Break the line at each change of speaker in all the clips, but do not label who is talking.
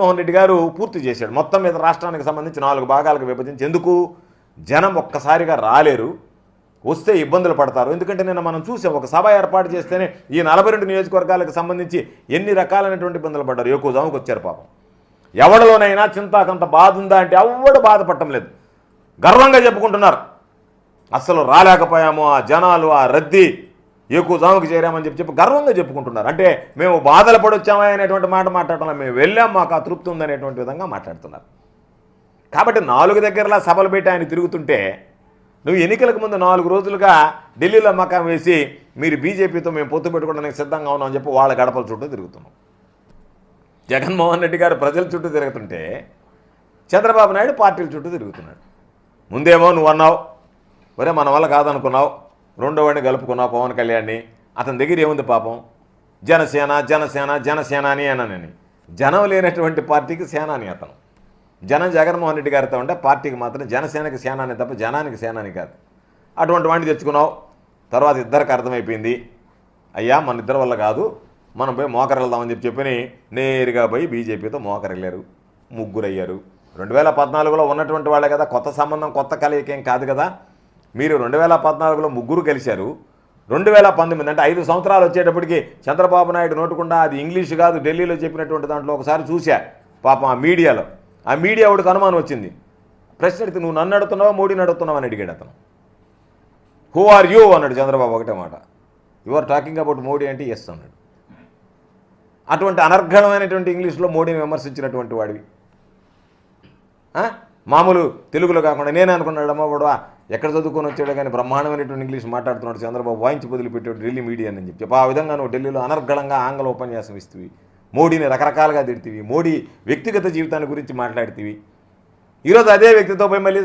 జగన్మోహన్ రెడ్డి గారు పూర్తి చేశాడు. మొత్తం మీద రాష్ట్రానికి సంబంధించి 4 భాగాలకు విభజించి, ఎందుకు జనం ఒక్కసారిగా రాలేరు, వస్తే ఇబ్బందులు పడతారు. ఎందుకంటే నిన్న మనం చూసాం, ఒక సభ ఏర్పాటు చేస్తేనే ఈ 42 నియోజకవర్గాలకు సంబంధించి ఎన్ని రకాలైనటువంటి ఇబ్బందులు పడ్డారు. ఎక్కువ జాముకు వచ్చారు పాపం. ఎవరిలోనైనా చింతాకంత బాధ ఉందా అంటే ఎవ్వడు బాధపడటం లేదు, గర్వంగా చెప్పుకుంటున్నారు. అసలు రాలేకపోయాము, ఆ జనాలు, ఆ రద్దీ, ఎక్కువ జాముకి చేరామని చెప్పి గర్వంగా చెప్పుకుంటున్నారు. అంటే మేము బాధలు పడొచ్చామా అనేటువంటి మాట మాట్లాడటం, మేము వెళ్ళాం, మాకు ఆ తృప్తి ఉందనేటువంటి విధంగా మాట్లాడుతున్నారు. కాబట్టి 4 దగ్గరలా సభలు పెట్టి ఆయన తిరుగుతుంటే, నువ్వు ఎన్నికలకు ముందు 4 రోజులుగా ఢిల్లీలో మకాం వేసి మీరు బీజేపీతో మేము పొత్తు పెట్టుకోవడానికి సిద్ధంగా ఉన్నామని చెప్పి వాళ్ళ గడపల చుట్టూ తిరుగుతున్నాం. జగన్మోహన్ రెడ్డి గారు ప్రజల చుట్టూ తిరుగుతుంటే చంద్రబాబు నాయుడు పార్టీల చుట్టూ తిరుగుతున్నాడు. ముందేమో నువ్వు అన్నావు, ఒరే మన వల్ల కాదనుకున్నావు, రెండో వాడిని కలుపుకున్నావు పవన్ కళ్యాణ్ని, అతని దగ్గర ఏముంది పాపం, జనసేన జనసేన జనసేనాని అనని. జనం లేనటువంటి పార్టీకి సేనాని అతను. జనం జగన్మోహన్ రెడ్డి గారితో ఉంటే పార్టీకి మాత్రం జనసేనకి సేనాని తప్ప జనానికి సేనాని కాదు. అటువంటి వాడిని తెచ్చుకున్నావు. తర్వాత ఇద్దరికి అర్థమైపోయింది, అయ్యా మన ఇద్దరి వల్ల కాదు, మనం పోయి మోకరెళ్దామని చెప్పి నేరుగా పోయి బీజేపీతో మోకరెళ్ళారు. 3 అయ్యారు. 2014లో ఉన్నటువంటి వాళ్ళే కదా, కొత్త సంబంధం కొత్త కలయికేం కాదు కదా. మీరు 2014లో 3 కలిశారు. 2019 అంటే 5 సంవత్సరాలు వచ్చేటప్పటికి చంద్రబాబు నాయుడు నోటుకుండా అది ఇంగ్లీష్ కాదు, ఢిల్లీలో చెప్పినటువంటి దాంట్లో ఒకసారి చూశా పాపం ఆ మీడియాలో. ఆ మీడియా వాడికి అనుమానం వచ్చింది. ప్రశ్న అడిగితే నువ్వు నన్ను అడుగుతున్నావా మోడీని అడుగుతున్నావు అని అడిగాడు అతను. హూ ఆర్ యూ అన్నాడు చంద్రబాబు ఒకటే మాట. You are talking about Modi అంటే ఎస్ అన్నాడు. అటువంటి అనర్ఘణమైనటువంటి ఇంగ్లీష్లో మోడీని విమర్శించినటువంటి వాడివి. మామూలు తెలుగులో కాకుండా నేనే అనుకున్నాడమ్మా వాడు ఎక్కడ చదువుకొని వచ్చాడో కానీ బ్రహ్మాండమైనటువంటి ఇంగ్లీష్ మాట్లాడుతున్నాడు చంద్రబాబు, వాయించి వదిలిపెట్టాడు ఢిల్లీ మీడియా అని చెప్పి. ఆ విధంగా నువ్వు ఢిల్లీలో అనర్ఘళంగా ఆంగ్ల ఉపన్యాసం ఇస్తేవి, మోడీని రకరకాలుగా తిడుతీవి, మోడీ వ్యక్తిగత జీవితాన్ని గురించి మాట్లాడుతీవి. ఈరోజు అదే వ్యక్తితో పోయి మళ్ళీ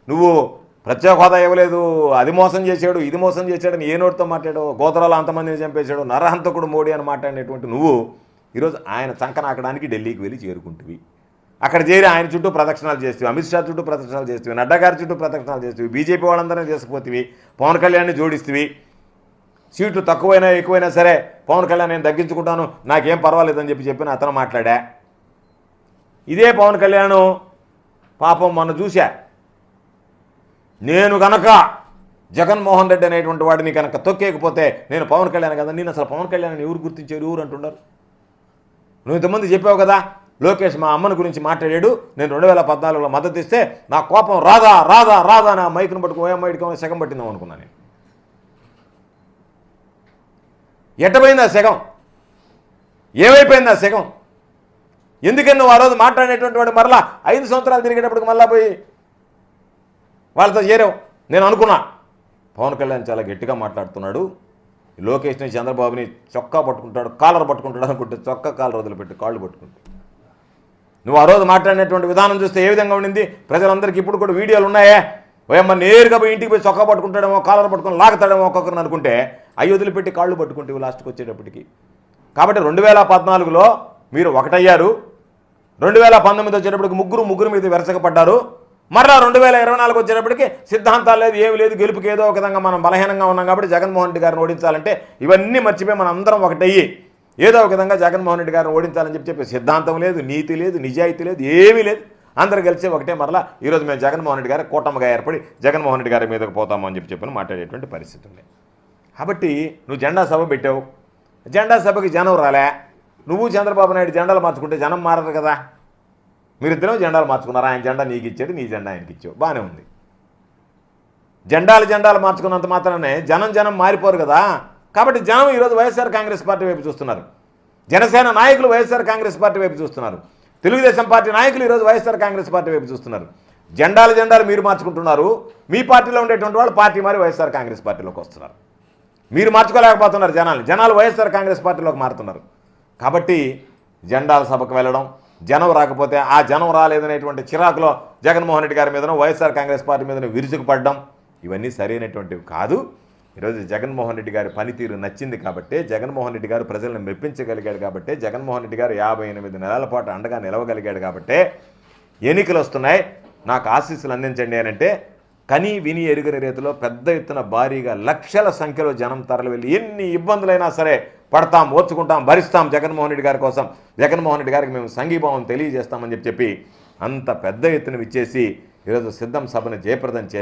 నువ్వు ప్రత్యేక హోదా ఇవ్వలేదు, అది మోసం చేశాడు, ఇది మోసం చేశాడని ఏ నోటితో మాట్లాడావు, గోత్రాలు అంతమందిని చంపేశాడు, నరహంతకుడు మోడీ అని మాట్లాడినటువంటి నువ్వు ఈరోజు ఆయన చంకనాకడానికి ఢిల్లీకి వెళ్ళి చేరుకుంటువి. అక్కడ చేరి ఆయన చుట్టూ ప్రదక్షిణాలు చేస్తేవి, అమిత్ షా చుట్టూ ప్రదక్షిణాలు చేస్తేవి, నడ్డా గారి చుట్టూ ప్రదక్షిణాలు చేస్తేవి, బీజేపీ వాళ్ళందరినీ చేసుకుపోతేవి, పవన్ కళ్యాణ్ని జోడిస్తేవి. సీట్లు తక్కువైనా ఎక్కువైనా సరే పవన్ కళ్యాణ్ నేను తగ్గించుకుంటాను, నాకేం పర్వాలేదని చెప్పిన అతను మాట్లాడా. ఇదే పవన్ కళ్యాణ్ పాపం మొన్న చూశా, నేను కనుక జగన్మోహన్ రెడ్డి అనేటువంటి వాడిని కనుక తొక్కేకపోతే నేను పవన్ కళ్యాణ్ కదా, నేను అసలు పవన్ కళ్యాణ్ ఎవరు గుర్తించారు, ఎవరు అంటున్నారు. నువ్వు ఇంతమంది చెప్పావు కదా, లోకేష్ మా అమ్మని గురించి మాట్లాడాడు, నేను 2014లో మద్దతు ఇస్తే నా కోపం రాదా రాదా రాదా నా మైకును పట్టుకుని సగం పట్టిందాం అనుకున్నాను నేను. ఎట్టపోయింది ఆ సగం, ఏమైపోయింది ఆ సగం? ఎందుకని నువ్వు ఆ రోజు మాట్లాడేటువంటి వాడు మరలా 5 సంవత్సరాలు తిరిగేటప్పటికి మళ్ళా పోయి వాళ్ళతో చేరావు. నేను అనుకున్నా పవన్ కళ్యాణ్ చాలా గట్టిగా మాట్లాడుతున్నాడు, లోకేష్ని చంద్రబాబుని చొక్కా పట్టుకుంటాడు, కాలర్ పట్టుకుంటాడు అనుకుంటే చొక్కా కాలర్ వదిలిపెట్టి కాళ్ళు పట్టుకుంటాడు. నువ్వు ఆ రోజు మాట్లాడినటువంటి విధానం చూస్తే ఏ విధంగా ఉండింది, ప్రజలందరికీ ఇప్పుడు కూడా వీడియోలు ఉన్నాయే. ఓయమ్మ నేరుగా పోయి ఇంటికి పోయి చొక్కా పట్టుకుంటాడేమో, కాలర్ పట్టుకొని లాగుతాడేమో ఒక్కొక్కరిని అనుకుంటే అవి వదిలిపెట్టి కాళ్ళు పట్టుకుంటే లాస్ట్కి వచ్చేటప్పటికి. కాబట్టి 2014లో మీరు ఒకటయ్యారు, 2019 వచ్చేటప్పటికి ముగ్గురు మీద వెరసకపడ్డారు. మరలా 2024 వచ్చేటప్పటికి సిద్ధాంతాలు లేదు, ఏమి లేదు, గెలుపుకి ఏదో ఒక విధంగా మనం బలహీనంగా ఉన్నాం. కాబట్టి జగన్మోహన్ రెడ్డి గారిని ఓడించాలంటే ఇవన్నీ మర్చిపోయి మనం అందరం ఒకటయ్యి ఏదో ఒక విధంగా జగన్మోహన్ రెడ్డి గారిని ఓడించాలని చెప్పి సిద్ధాంతం లేదు, నీతి లేదు, నిజాయితీ లేదు, ఏమీ లేదు. అందరు కలిసి ఒకటే మరలా ఈరోజు మేము జగన్మోహన్ రెడ్డి గారి కూటమిగా ఏర్పడి జగన్మోహన్ రెడ్డి గారి మీదకి పోతాము అని చెప్పి మాట్లాడేటువంటి పరిస్థితి ఉంది. కాబట్టి నువ్వు జెండా సభ పెట్టావు, జెండా సభకి జనం రాలే. నువ్వు చంద్రబాబు నాయుడు జెండాలు మార్చుకుంటే జనం మారదు కదా. మీరిద్దరూ జెండాలు మార్చుకున్నారు, ఆయన జెండా నీకు ఇచ్చాడు, నీ జెండా ఆయనకి ఇచ్చావు, బాగానే ఉంది. జెండాలు మార్చుకున్నంత మాత్రమే జనం మారిపోరు కదా. కాబట్టి జనం ఈరోజు వైఎస్ఆర్ కాంగ్రెస్ పార్టీ వైపు చూస్తున్నారు, జనసేన నాయకులు వైఎస్ఆర్ కాంగ్రెస్ పార్టీ వైపు చూస్తున్నారు, తెలుగుదేశం పార్టీ నాయకులు ఈరోజు వైఎస్ఆర్ కాంగ్రెస్ పార్టీ వైపు చూస్తున్నారు. జెండాలు మీరు మార్చుకుంటున్నారు, మీ పార్టీలో ఉండేటువంటి వాళ్ళు పార్టీ మారి వైఎస్ఆర్ కాంగ్రెస్ పార్టీలోకి వస్తున్నారు. మీరు మార్చుకోలేకపోతున్నారు జనాలు వైఎస్ఆర్ కాంగ్రెస్ పార్టీలోకి మారుతున్నారు. కాబట్టి జెండాల సభకు వెళ్ళడం, జనం రాకపోతే ఆ జనం రాలేదనేటువంటి చిరాకులో జగన్మోహన్ రెడ్డి గారి మీదనో వైఎస్ఆర్ కాంగ్రెస్ పార్టీ మీదనో విరుచుకుపడడం ఇవన్నీ సరైనటువంటివి కాదు. ఈరోజు జగన్మోహన్ రెడ్డి గారి పనితీరు నచ్చింది కాబట్టి, జగన్మోహన్ రెడ్డి గారు ప్రజలను మెప్పించగలిగాడు కాబట్టి, జగన్మోహన్ రెడ్డి గారు 58 నెలల పాటు అండగా నిలవగలిగాడు కాబట్టి ఎన్నికలు వస్తున్నాయి, నాకు ఆశీస్సులు అందించండి అని అంటే కని విని ఎరుగని రీతిలో పెద్ద ఎత్తున భారీగా లక్షల సంఖ్యలో జనం తరలి వెళ్ళి ఎన్ని ఇబ్బందులైనా సరే పడతాం, ఓర్చుకుంటాం, భరిస్తాం జగన్మోహన్ రెడ్డి గారి కోసం, జగన్మోహన్ రెడ్డి గారికి మేము సంఘీభావం తెలియజేస్తామని చెప్పి అంత పెద్ద ఎత్తున ఇచ్చేసి ఈరోజు సిద్ధం సభను జయప్రదం చేసి